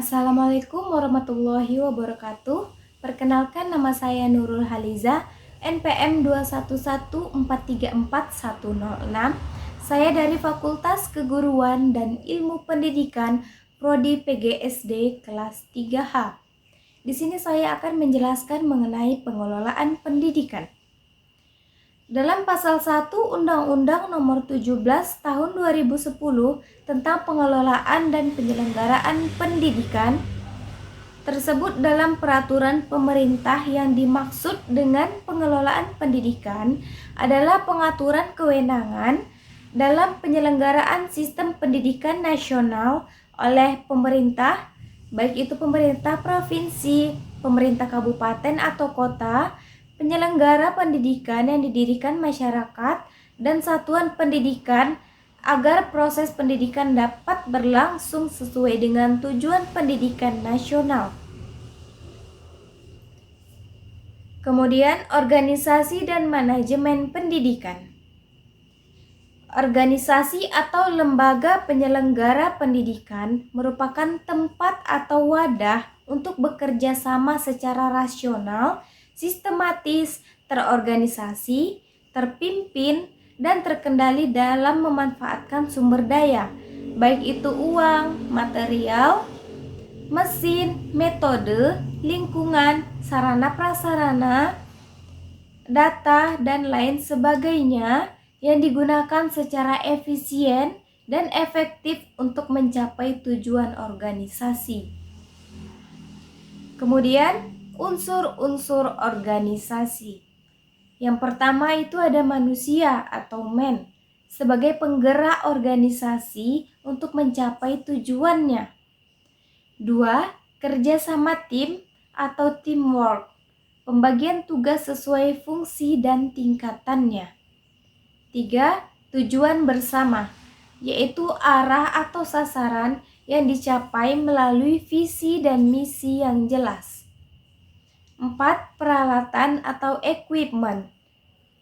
Assalamualaikum warahmatullahi wabarakatuh. Perkenalkan, nama saya Nurul Haliza, NPM 211434106. Saya dari Fakultas Keguruan dan Ilmu Pendidikan Prodi PGSD kelas 3H. Di sini saya akan menjelaskan mengenai pengelolaan pendidikan. Dalam pasal 1 Undang-Undang Nomor 17 Tahun 2010 tentang pengelolaan dan penyelenggaraan pendidikan, tersebut dalam peraturan pemerintah yang dimaksud dengan pengelolaan pendidikan adalah pengaturan kewenangan dalam penyelenggaraan sistem pendidikan nasional oleh pemerintah, baik itu pemerintah provinsi, pemerintah kabupaten atau kota, penyelenggara pendidikan yang didirikan masyarakat, dan satuan pendidikan agar proses pendidikan dapat berlangsung sesuai dengan tujuan pendidikan nasional. Kemudian, organisasi dan manajemen pendidikan. Organisasi atau lembaga penyelenggara pendidikan merupakan tempat atau wadah untuk bekerja sama secara rasional, sistematis, terorganisasi, terpimpin, dan terkendali dalam memanfaatkan sumber daya, baik itu uang, material, mesin, metode, lingkungan, sarana prasarana, data, dan lain sebagainya yang digunakan secara efisien dan efektif untuk mencapai tujuan organisasi. Kemudian, unsur-unsur organisasi. Yang pertama itu ada manusia atau men sebagai penggerak organisasi untuk mencapai tujuannya. 2. Kerjasama tim atau teamwork, pembagian tugas sesuai fungsi dan tingkatannya. 3. Tujuan bersama, yaitu arah atau sasaran yang dicapai melalui visi dan misi yang jelas. 4. Peralatan atau equipment,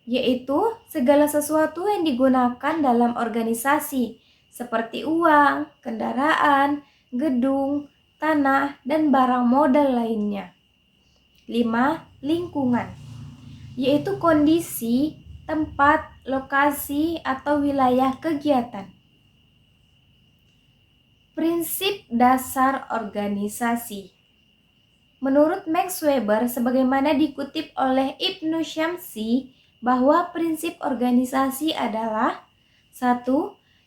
yaitu segala sesuatu yang digunakan dalam organisasi seperti uang, kendaraan, gedung, tanah, dan barang modal lainnya. 5. Lingkungan, yaitu kondisi, tempat, lokasi, atau wilayah kegiatan. Prinsip dasar organisasi. Menurut Max Weber, sebagaimana dikutip oleh Ibnu Syamsi, bahwa prinsip organisasi adalah 1.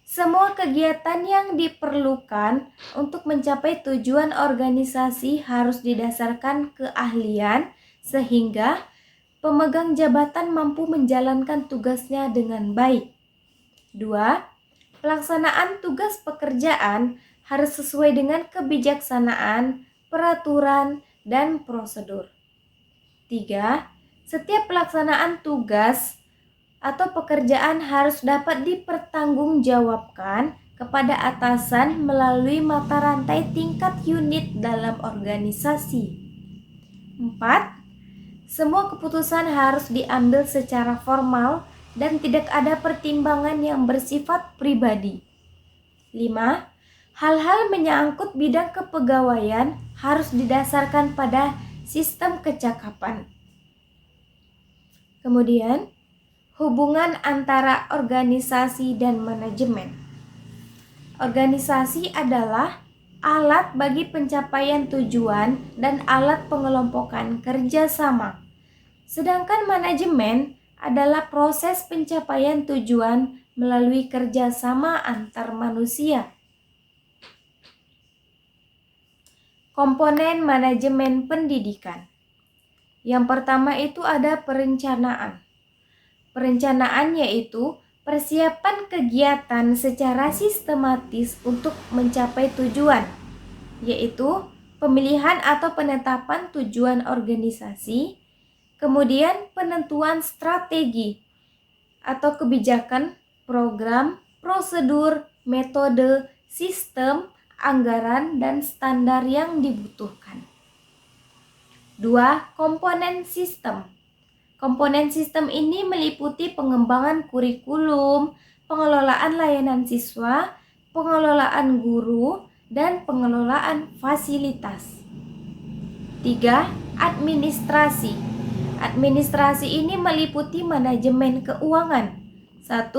Semua kegiatan yang diperlukan untuk mencapai tujuan organisasi harus didasarkan keahlian sehingga pemegang jabatan mampu menjalankan tugasnya dengan baik. 2. Pelaksanaan tugas pekerjaan harus sesuai dengan kebijaksanaan, peraturan, dan prosedur. 3. Setiap pelaksanaan tugas atau pekerjaan harus dapat dipertanggungjawabkan kepada atasan melalui mata rantai tingkat unit dalam organisasi. 4. Semua keputusan harus diambil secara formal dan tidak ada pertimbangan yang bersifat pribadi. 5. Hal-hal menyangkut bidang kepegawaian harus didasarkan pada sistem kecakapan. Kemudian, hubungan antara organisasi dan manajemen. Organisasi adalah alat bagi pencapaian tujuan dan alat pengelompokan kerjasama. Sedangkan manajemen adalah proses pencapaian tujuan melalui kerjasama antar manusia. Komponen manajemen pendidikan. Yang pertama itu ada perencanaan. Perencanaan yaitu persiapan kegiatan secara sistematis untuk mencapai tujuan, yaitu pemilihan atau penetapan tujuan organisasi, kemudian penentuan strategi atau kebijakan, program, prosedur, metode, sistem, anggaran, dan standar yang dibutuhkan. 2. Komponen sistem. Komponen sistem ini meliputi pengembangan kurikulum, pengelolaan layanan siswa, pengelolaan guru, dan pengelolaan fasilitas. 3. Administrasi. Administrasi ini meliputi manajemen keuangan. 1.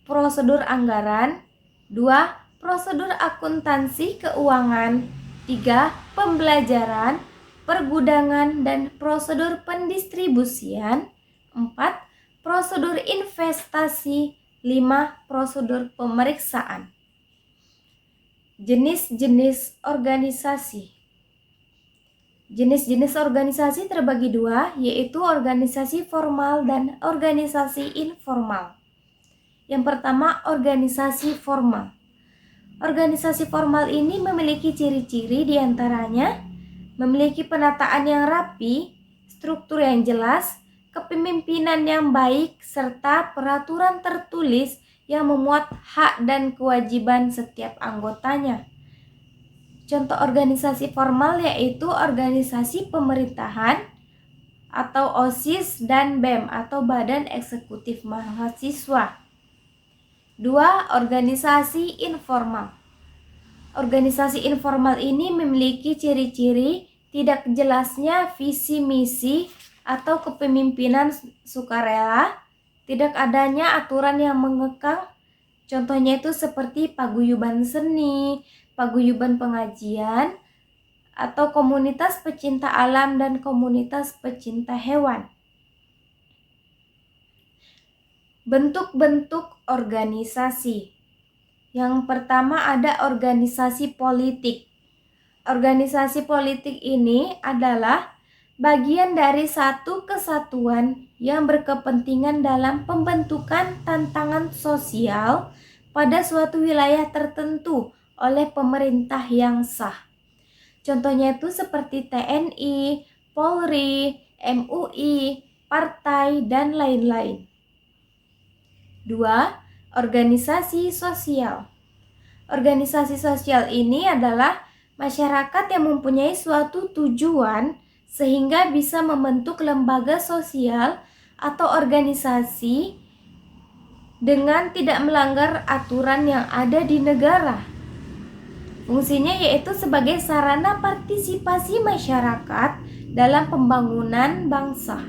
Prosedur anggaran. 2. Prosedur akuntansi keuangan. 3. Pembelajaran, pergudangan, dan prosedur pendistribusian. 4. Prosedur investasi. 5. Prosedur pemeriksaan. Jenis-jenis organisasi. Jenis-jenis organisasi terbagi dua, yaitu organisasi formal dan organisasi informal. Yang pertama, organisasi formal. Organisasi formal ini memiliki ciri-ciri diantaranya memiliki penataan yang rapi, struktur yang jelas, kepemimpinan yang baik, serta peraturan tertulis yang memuat hak dan kewajiban setiap anggotanya. Contoh organisasi formal yaitu organisasi pemerintahan atau OSIS dan BEM atau Badan Eksekutif Mahasiswa. 2. Organisasi informal. Organisasi informal ini memiliki ciri-ciri tidak jelasnya visi misi atau kepemimpinan sukarela, tidak adanya aturan yang mengekang. Contohnya itu seperti paguyuban seni, paguyuban pengajian, atau komunitas pecinta alam dan komunitas pecinta hewan. Bentuk-bentuk organisasi. Yang pertama ada organisasi politik. Organisasi politik ini adalah bagian dari satu kesatuan yang berkepentingan dalam pembentukan tantangan sosial pada suatu wilayah tertentu oleh pemerintah yang sah. Contohnya itu seperti TNI, Polri, MUI, partai, dan lain-lain. 2. Organisasi sosial. Organisasi sosial ini adalah masyarakat yang mempunyai suatu tujuan sehingga bisa membentuk lembaga sosial atau organisasi dengan tidak melanggar aturan yang ada di negara. Fungsinya yaitu sebagai sarana partisipasi masyarakat dalam pembangunan bangsa.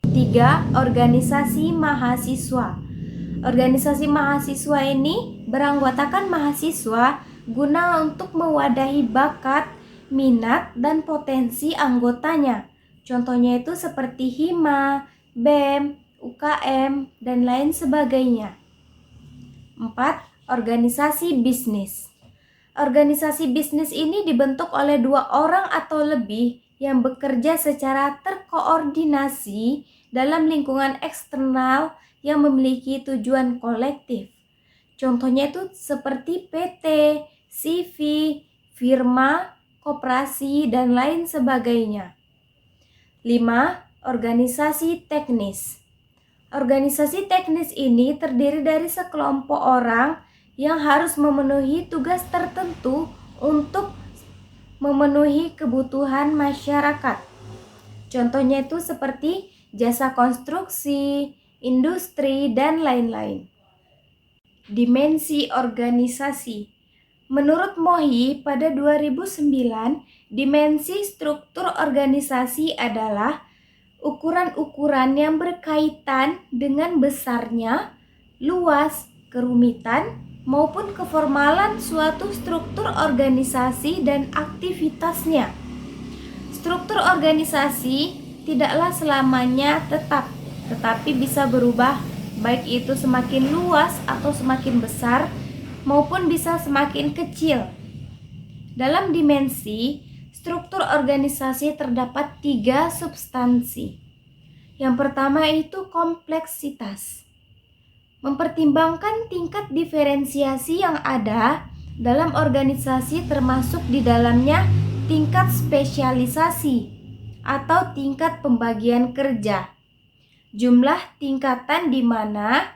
3. Organisasi mahasiswa. Organisasi mahasiswa ini beranggotakan mahasiswa guna untuk mewadahi bakat, minat, dan potensi anggotanya. Contohnya itu seperti HIMA, BEM, UKM, dan lain sebagainya. 4. Organisasi bisnis. Organisasi bisnis ini dibentuk oleh 2 orang atau lebih yang bekerja secara terkoordinasi dalam lingkungan eksternal yang memiliki tujuan kolektif. Contohnya itu seperti PT, CV, firma, koperasi, dan lain sebagainya. 5. Organisasi teknis. Organisasi teknis ini terdiri dari sekelompok orang yang harus memenuhi tugas tertentu untuk memenuhi kebutuhan masyarakat. Contohnya itu seperti jasa konstruksi, industri, dan lain-lain. Dimensi organisasi. Menurut Mohi pada 2009, dimensi struktur organisasi adalah ukuran-ukuran yang berkaitan dengan besarnya, luas, kerumitan, maupun keformalan suatu struktur organisasi dan aktivitasnya. Struktur organisasi tidaklah selamanya tetap, tetapi bisa berubah, baik itu semakin luas atau semakin besar, maupun bisa semakin kecil. Dalam dimensi struktur organisasi terdapat 3 substansi. Yang pertama itu kompleksitas. Mempertimbangkan tingkat diferensiasi yang ada dalam organisasi termasuk di dalamnya tingkat spesialisasi atau tingkat pembagian kerja, jumlah tingkatan di mana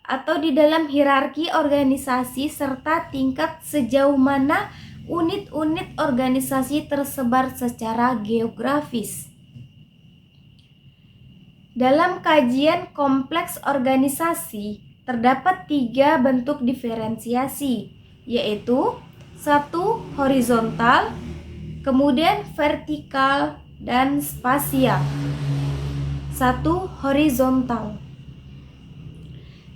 atau di dalam hierarki organisasi serta tingkat sejauh mana unit-unit organisasi tersebar secara geografis. Dalam kajian kompleks organisasi, terdapat 3 bentuk diferensiasi, yaitu 1 horizontal, kemudian vertikal, dan spasial. 1 horizontal.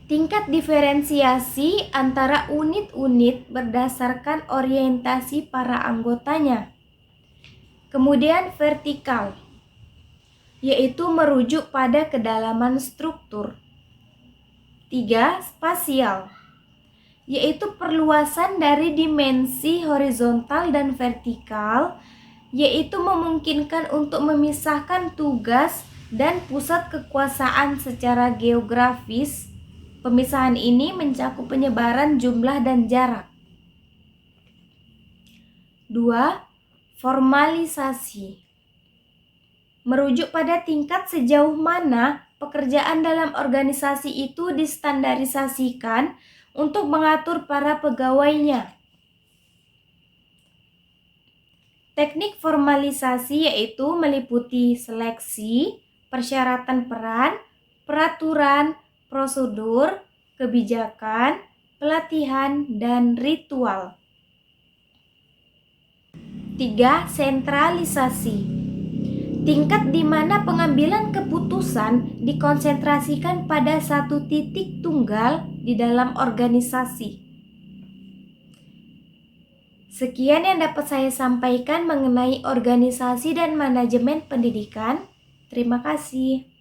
Tingkat diferensiasi antara unit-unit berdasarkan orientasi para anggotanya. Kemudian vertikal, yaitu merujuk pada kedalaman struktur. 3. Spasial, yaitu perluasan dari dimensi horizontal dan vertikal, yaitu memungkinkan untuk memisahkan tugas dan pusat kekuasaan secara geografis. Pemisahan ini mencakup penyebaran jumlah dan jarak. 2. Formalisasi, merujuk pada tingkat sejauh mana pekerjaan dalam organisasi itu distandarisasikan untuk mengatur para pegawainya. Teknik formalisasi yaitu meliputi seleksi, persyaratan peran, peraturan, prosedur, kebijakan, pelatihan, dan ritual. 3. Sentralisasi, tingkat di mana pengambilan keputusan dikonsentrasikan pada satu titik tunggal di dalam organisasi. Sekian yang dapat saya sampaikan mengenai organisasi dan manajemen pendidikan. Terima kasih.